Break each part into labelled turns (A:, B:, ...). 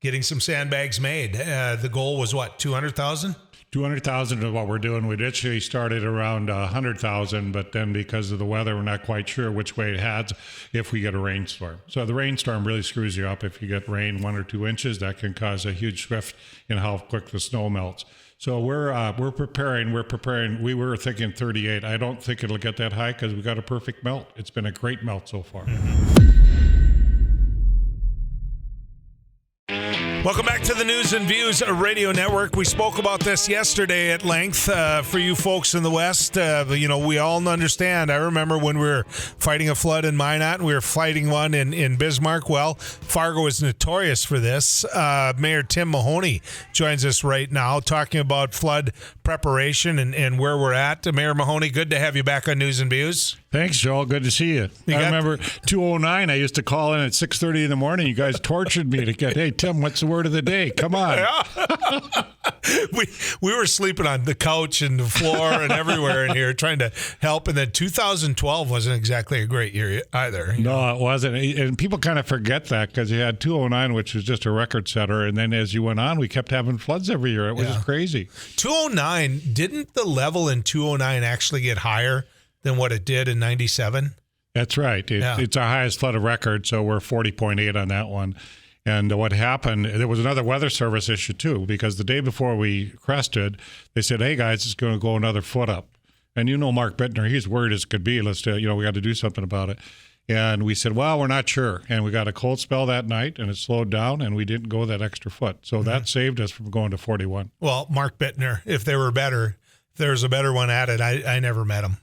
A: getting some sandbags made. The goal was what, 200,000?
B: 200,000 is what we're doing. We initially started around 100,000, but then because of the weather, we're not quite sure which way it heads if we get a rainstorm. So the rainstorm really screws you up. If you get rain 1 or 2 inches, that can cause a huge shift in how quick the snow melts. So we're preparing. We were thinking 38. I don't think it'll get that high because we got a perfect melt. It's been a great melt so far.
A: Welcome back to the News and Views Radio Network. We spoke about this yesterday at length for you folks in the West. We all understand. I remember when we were fighting a flood in Minot and we were fighting one in Bismarck. Well, Fargo is notorious for this. Mayor Tim Mahoney joins us right now talking about flood preparation and where we're at. Mayor Mahoney, good to have you back on News and Views.
B: Thanks, Joel. Good to see you. I remember 2:09. I used to call in at 6:30 in the morning. You guys tortured me to get, hey, Tim, what's the word of the day? Come on.
A: We were sleeping on the couch and the floor and everywhere in here trying to help. And then 2012 wasn't exactly a great year either.
B: No, it wasn't. And people kind of forget that because you had 209, which was just a record setter. And then as you went on, we kept having floods every year. It was just crazy.
A: 209, didn't the level in 209 actually get higher than what it did in 97?
B: That's right. It's our highest flood of record, so we're 40.8 on that one. And what happened, there was another weather service issue too, because the day before we crested, they said, hey guys, it's going to go another foot up. And Mark Bittner, he's worried as could be. Let's, we got to do something about it. And we said, well, we're not sure. And we got a cold spell that night, and it slowed down, and we didn't go that extra foot. So that saved us from going to 41.
A: Well, Mark Bittner, if there was a better one at it, I never met him.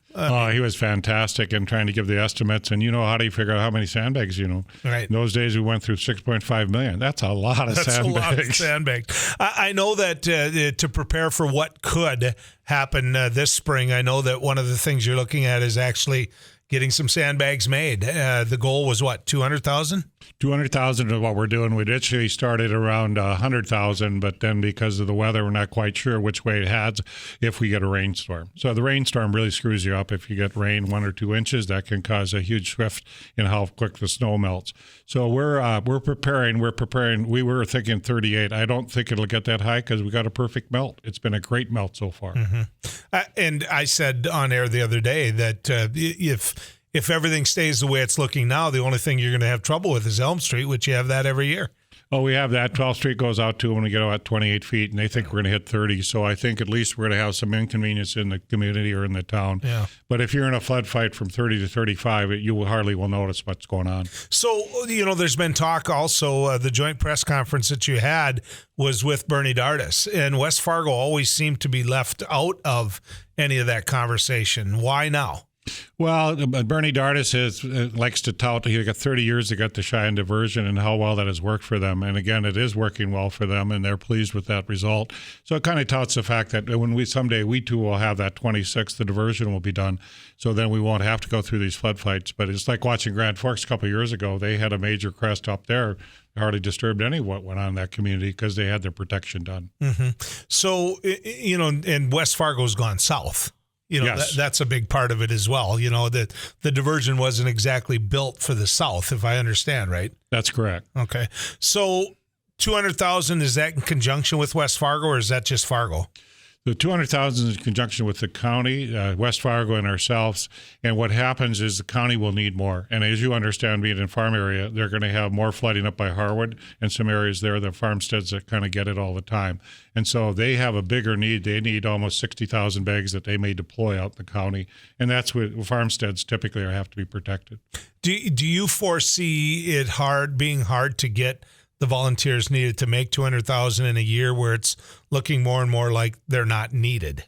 B: He was fantastic in trying to give the estimates. And how do you figure out how many sandbags,
A: Right.
B: In those days, we went through 6.5 million. That's a lot of sandbags.
A: That's a lot of sandbags. I know that to prepare for what could happen this spring, I know that one of the things you're looking at is actually getting some sandbags made. The goal was what, 200,000?
B: 200,000 is what we're doing. We initially started around 100,000, but then because of the weather, we're not quite sure which way it heads if we get a rainstorm. So the rainstorm really screws you up. If you get rain 1 or 2 inches, that can cause a huge shift in how quick the snow melts. So we're preparing. We were thinking 38. I don't think it'll get that high because we got a perfect melt. It's been a great melt so far.
A: And I said on air the other day that if everything stays the way it's looking now, the only thing you're going to have trouble with is Elm Street, which you have that every year.
B: Oh, we have that. 12th Street goes out to when we get about 28 feet, and they think we're going to hit 30. So I think at least we're going to have some inconvenience in the community or in the town.
A: Yeah.
B: But if you're in a flood fight from 30 to 35, you hardly will notice what's going on.
A: So, there's been talk also, the joint press conference that you had was with Bernie Dardis, and West Fargo always seemed to be left out of any of that conversation. Why now?
B: Well, Bernie Dardis likes to tout. He got 30 years to get the Cheyenne diversion and how well that has worked for them. And again, it is working well for them, and they're pleased with that result. So it kind of touts the fact that when someday we too will have that 26th, the diversion will be done. So then we won't have to go through these flood fights. But it's like watching Grand Forks a couple of years ago. They had a major crest up there. Hardly disturbed any what went on in that community because they had their protection done.
A: So, and West Fargo's gone south.
B: Yes.
A: That's a big part of it as well. That the diversion wasn't exactly built for the South, if I understand right.
B: That's correct.
A: Okay. So 200,000, is that in conjunction with West Fargo, or is that just Fargo?
B: The 200,000 is in conjunction with the county, West Fargo, and ourselves. And what happens is the county will need more. And as you understand, being in farm area, they're going to have more flooding up by Harwood and some areas there, the farmsteads that kind of get it all the time. And so they have a bigger need. They need almost 60,000 bags that they may deploy out in the county. And that's what farmsteads typically have to be protected.
A: Do you foresee it being hard to get the volunteers needed to make 200,000 in a year where it's looking more and more like they're not needed?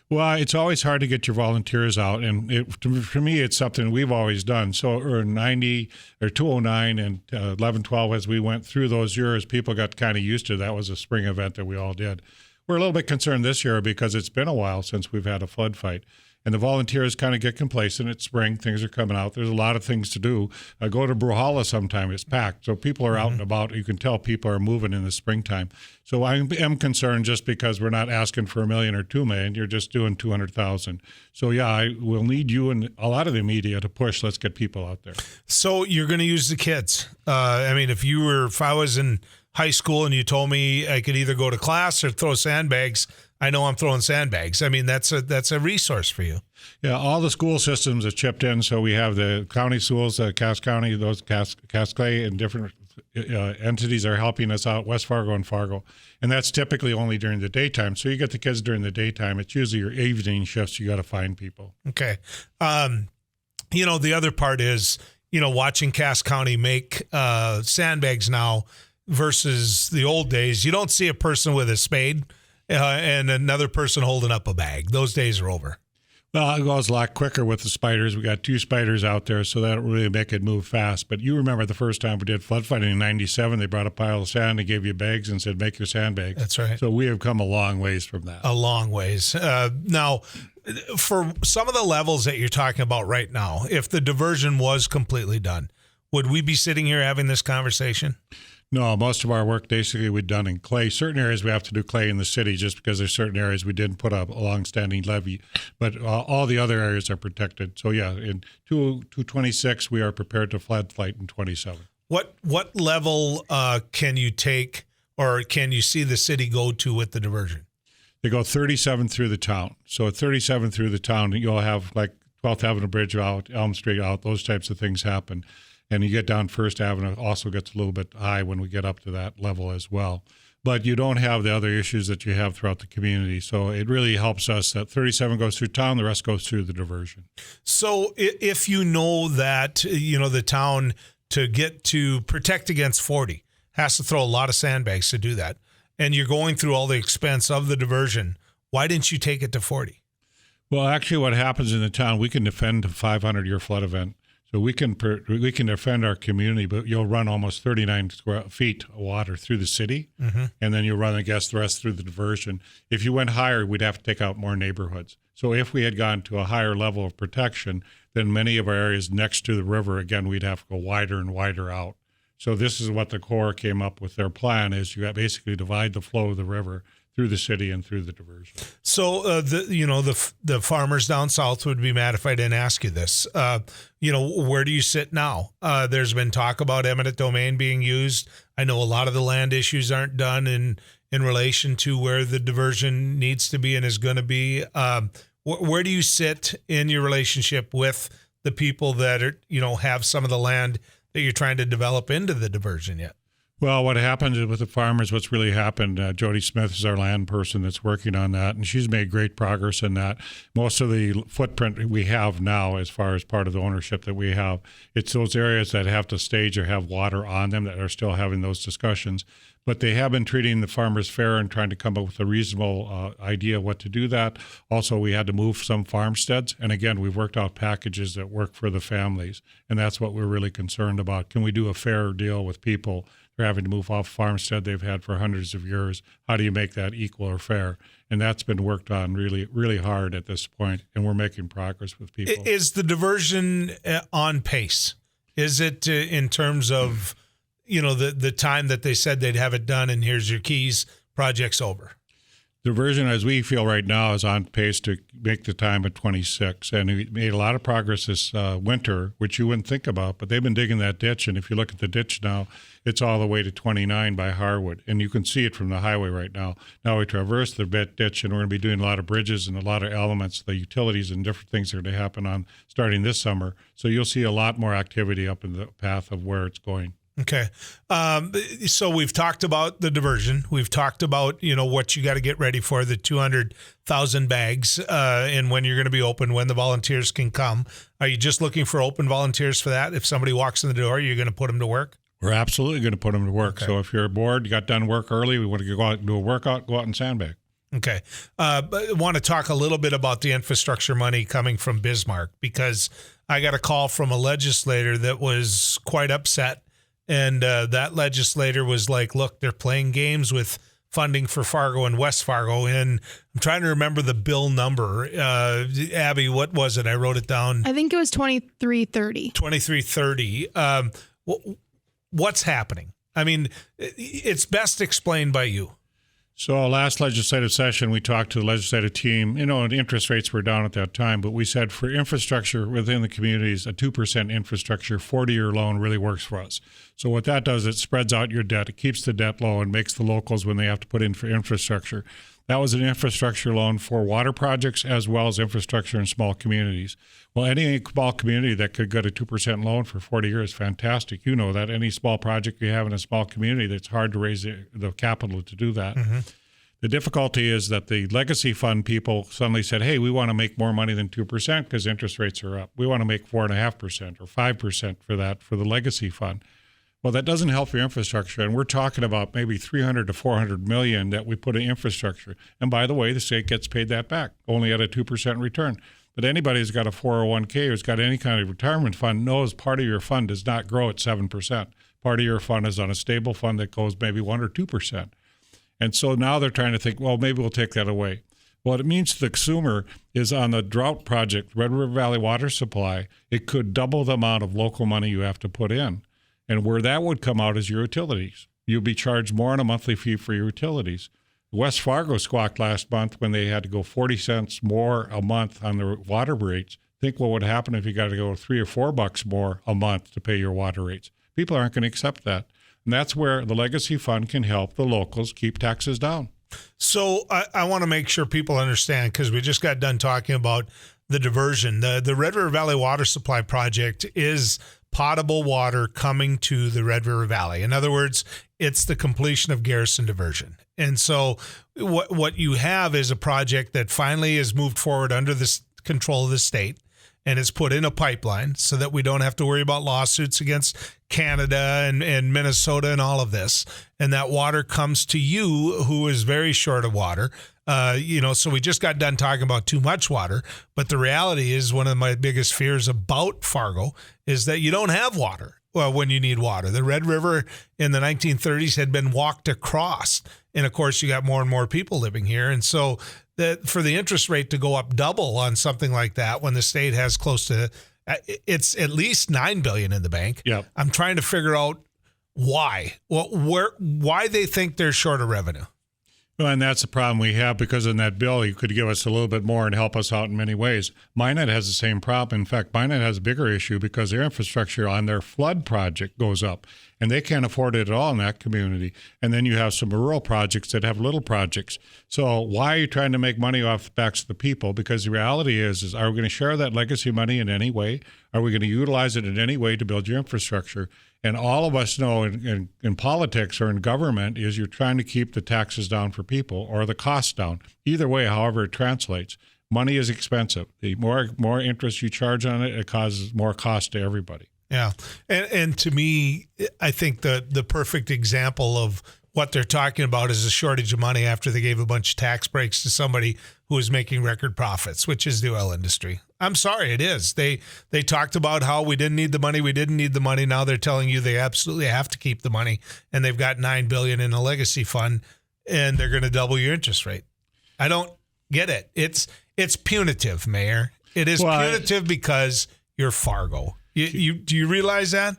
B: Well, it's always hard to get your volunteers out, and for me, it's something we've always done. So, 90 or 209 and 11, 12, as we went through those years, people got kind of used to that was a spring event that we all did. We're a little bit concerned this year because it's been a while since we've had a flood fight. And the volunteers kind of get complacent. It's spring. Things are coming out. There's a lot of things to do. Go to Bruhala sometime. It's packed. So people are out and about. You can tell people are moving in the springtime. So I am concerned just because we're not asking for $1 million or $2 million. You're just doing 200,000. So, yeah, I will need you and a lot of the media to push. Let's get people out there.
A: So you're going to use the kids. If I was in high school and you told me I could either go to class or throw sandbags, I know I'm throwing sandbags. I mean, that's a resource for you.
B: Yeah, all the school systems are chipped in. So we have the county schools, Cass County, those Cascade and different entities are helping us out, West Fargo and Fargo. And that's typically only during the daytime. So you get the kids during the daytime. It's usually your evening shifts. You got to find people.
A: Okay. The other part is, watching Cass County make sandbags now versus the old days. You don't see a person with a spade and another person holding up a bag. Those days are over.
B: Well, it goes a lot quicker with the spiders. We got 2 spiders out there, so that'll really make it move fast. But you remember the first time we did flood fighting in 97, they brought a pile of sand, they gave you bags and said, make your sandbags.
A: That's right.
B: So we have come a long ways from that.
A: A long ways. Now, for some of the levels that you're talking about right now, if the diversion was completely done, would we be sitting here having this conversation?
B: No, most of our work basically we've done in clay. Certain areas we have to do clay in the city just because there's certain areas we didn't put up a long-standing levee. But all the other areas are protected. So, yeah, in 226, we are prepared to flood fight in 27.
A: What level can you take or can you see the city go to with the diversion?
B: They go 37 through the town. So at 37 through the town, you'll have like 12th Avenue Bridge out, Elm Street out, those types of things happen. And you get down First Avenue, also gets a little bit high when we get up to that level as well. But you don't have the other issues that you have throughout the community. So it really helps us that 37 goes through town, the rest goes through the diversion.
A: So if you know that, the town to get to protect against 40 has to throw a lot of sandbags to do that, and you're going through all the expense of the diversion, why didn't you take it to 40?
B: Well, actually what happens in the town, we can defend a 500-year flood event. So we can defend our community, but you'll run almost 39 square feet of water through the city, and then you'll run against the rest through the diversion. If you went higher, we'd have to take out more neighborhoods. So if we had gone to a higher level of protection, then many of our areas next to the river, again, we'd have to go wider and wider out. So this is what the Corps came up with. Their plan is you basically divide the flow of the river through the city and through the diversion.
A: So the farmers down south would be mad if I didn't ask you this. Where do you sit now? There's been talk about eminent domain being used. I know a lot of the land issues aren't done in relation to where the diversion needs to be and is going to be. Where do you sit in your relationship with the people that are have some of the land that you're trying to develop into the diversion yet?
B: Well, what happens with the farmers, what's really happened, Jody Smith is our land person that's working on that, and she's made great progress in that. Most of the footprint we have now, as far as part of the ownership that we have, it's those areas that have to stage or have water on them that are still having those discussions. But they have been treating the farmers fair and trying to come up with a reasonable idea of what to do that. Also, we had to move some farmsteads. And again, we've worked out packages that work for the families. And that's what we're really concerned about. Can we do a fair deal with people who are having to move off farmstead they've had for hundreds of years? How do you make that equal or fair? And that's been worked on really, really hard at this point, and we're making progress with people.
A: Is the diversion on pace? Is it in terms of the time that they said they'd have it done and here's your keys, project's over?
B: Diversion, as we feel right now, is on pace to make the time at 26. And we made a lot of progress this winter, which you wouldn't think about, but they've been digging that ditch. And if you look at the ditch now, it's all the way to 29 by Harwood. And you can see it from the highway right now. Now we traverse the ditch, and we're going to be doing a lot of bridges and a lot of elements, the utilities and different things that are going to happen on starting this summer. So you'll see a lot more activity up in the path of where it's going.
A: Okay. So we've talked about the diversion. We've talked about, what you got to get ready for, the 200,000 bags, and when you're going to be open, when the volunteers can come. Are you just looking for open volunteers for that? If somebody walks in the door, you're going to put them to work?
B: We're absolutely going to put them to work.
A: Okay.
B: So if you're bored, you got done work early, we want to go out and do a workout, go out and sandbag.
A: Okay. But I want to talk a little bit about the infrastructure money coming from Bismarck, because I got a call from a legislator that was quite upset. And that legislator was like, look, they're playing games with funding for Fargo and West Fargo. And I'm trying to remember the bill number. Abby, what was it? I wrote it down.
C: I think it was 2330.
A: 2330. What's happening? I mean, it's best explained by you.
B: So last legislative session, we talked to the legislative team, and interest rates were down at that time, but we said for infrastructure within the communities, a 2% infrastructure 40-year loan really works for us. So what that does, it spreads out your debt. It keeps the debt low and makes the locals, when they have to put in for infrastructure. That was an infrastructure loan for water projects as well as infrastructure in small communities. Well, any small community that could get a 2% loan for 40 years, fantastic. You know that any small project you have in a small community, that's hard to raise the capital to do that. Mm-hmm. The difficulty is that the legacy fund people suddenly said, hey, we want to make more money than 2% because interest rates are up. We want to make 4.5% or 5% for that for the legacy fund. Well, that doesn't help your infrastructure, and we're talking about maybe $300 to $400 million that we put in infrastructure. And by the way, the state gets paid that back, only at a 2% return. But anybody who's got a 401k or has got any kind of retirement fund knows part of your fund does not grow at 7%. Part of your fund is on a stable fund that goes maybe 1 or 2%. And so now they're trying to think, well, maybe we'll take that away. What it means to the consumer is on the drought project, Red River Valley Water Supply, it could double the amount of local money you have to put in. And where that would come out is your utilities. You'll be charged more on a monthly fee for your utilities. West Fargo squawked last month when they had to go 40 cents more a month on their water rates. Think what would happen if you got to go $3 or $4 more a month to pay your water rates. People aren't going to accept that. And that's where the legacy fund can help the locals keep taxes down.
A: So I want to make sure people understand, because we just got done talking about the diversion. The Red River Valley Water Supply Project is potable water coming to the Red River Valley. In other words, it's the completion of Garrison Diversion. And so what you have is a project that finally is moved forward under the control of the state, and it's put in a pipeline so that we don't have to worry about lawsuits against Canada and Minnesota and all of this. And that water comes to you, who is very short of water. So we just got done talking about too much water, but the reality is one of my biggest fears about Fargo is that you don't have water when you need water. The Red River in the 1930s had been walked across. And of course, you got more and more people living here. And so for the interest rate to go up double on something like that, when the state has close to, it's at least $9 billion in the bank.
B: Yep.
A: I'm trying to figure out why. Why they think they're short of revenue.
B: Well, and that's the problem we have, because in that bill, you could give us a little bit more and help us out in many ways. Minot has the same problem. In fact, Minot has a bigger issue because their infrastructure on their flood project goes up, and they can't afford it at all in that community. And then you have some rural projects that have little projects. So why are you trying to make money off the backs of the people? Because the reality is are we going to share that legacy money in any way? Are we going to utilize it in any way to build your infrastructure? And all of us know in politics or in government is you're trying to keep the taxes down for people or the costs down. Either way, however it translates, money is expensive. The more interest you charge on it, it causes more cost to everybody.
A: Yeah. And to me, I think the perfect example of what they're talking about is a shortage of money after they gave a bunch of tax breaks to somebody who was making record profits, which is the oil industry. I'm sorry, it is. They talked about how we didn't need the money. Now they're telling you they absolutely have to keep the money, and they've got $9 billion in a legacy fund, and they're going to double your interest rate. I don't get it. It's punitive, Mayor. It is punitive because you're Fargo. Do you realize that?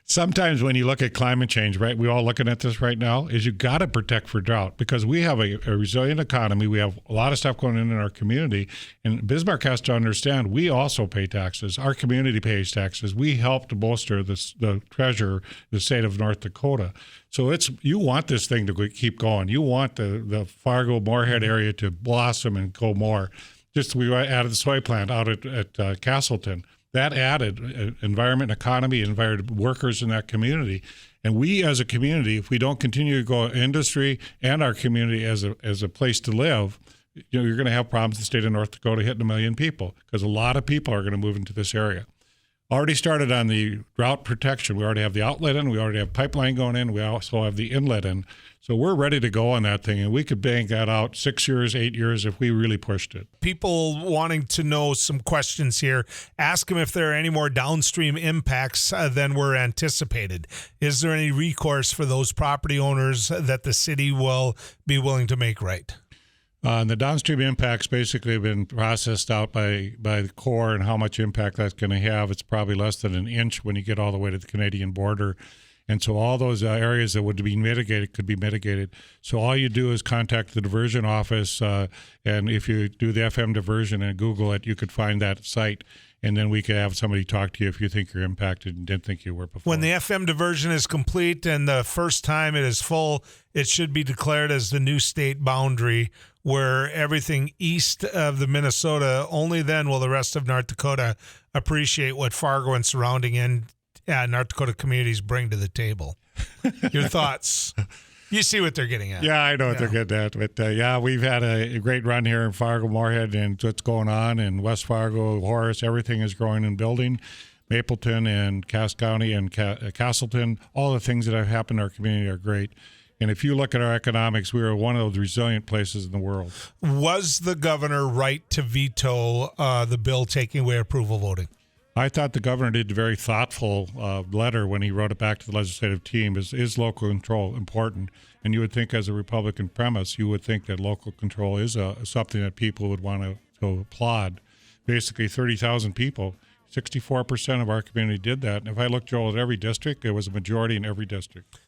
B: Sometimes when you look at climate change, right, we're all looking at this right now, is you got to protect for drought because we have a resilient economy. We have a lot of stuff going in our community. And Bismarck has to understand we also pay taxes. Our community pays taxes. We help to bolster the treasurer, the state of North Dakota. So you want this thing to keep going. You want the Fargo-Moorhead area to blossom and go more. We added the soy plant out at Castleton. That added environment, economy, invited workers in that community. And we as a community, if we don't continue to go industry and our community as a place to live, you're going to have problems in the state of North Dakota hitting 1 million people because a lot of people are going to move into this area. Already started on the drought protection. We already have the outlet in. We already have pipeline going in. We also have the inlet in. So we're ready to go on that thing, and we could bank that out 6 years, 8 years if we really pushed it.
A: People wanting to know some questions here, ask them if there are any more downstream impacts than were anticipated. Is there any recourse for those property owners that the city will be willing to make right?
B: And the downstream impacts basically have been processed out by the Corps and how much impact that's going to have. It's probably less than an inch when you get all the way to the Canadian border. And so all those areas that would be mitigated could be mitigated. So all you do is contact the diversion office, and if you do the FM diversion and Google it, you could find that site, and then we could have somebody talk to you if you think you're impacted and didn't think you were before.
A: When the FM diversion is complete and the first time it is full, it should be declared as the new state boundary, where everything east of the Minnesota, only then will the rest of North Dakota appreciate what Fargo and surrounding North Dakota communities bring to the table. Your thoughts? You see what they're getting at.
B: Yeah, I know what they're getting at. But, we've had a great run here in Fargo-Moorhead and what's going on in West Fargo, Horace. Everything is growing and building. Mapleton and Cass County and Castleton, all the things that have happened in our community are great. And if you look at our economics, we are one of those resilient places in the world. Was
A: the governor right to veto the bill taking away approval voting?
B: I thought the governor did a very thoughtful letter when he wrote it back to the legislative team. Is local control important? And you would think, as a Republican premise, you would think that local control is something that people would want to applaud. Basically, 30,000 people, 64% of our community did that. And if I look, Joel, at every district, there was a majority in every district.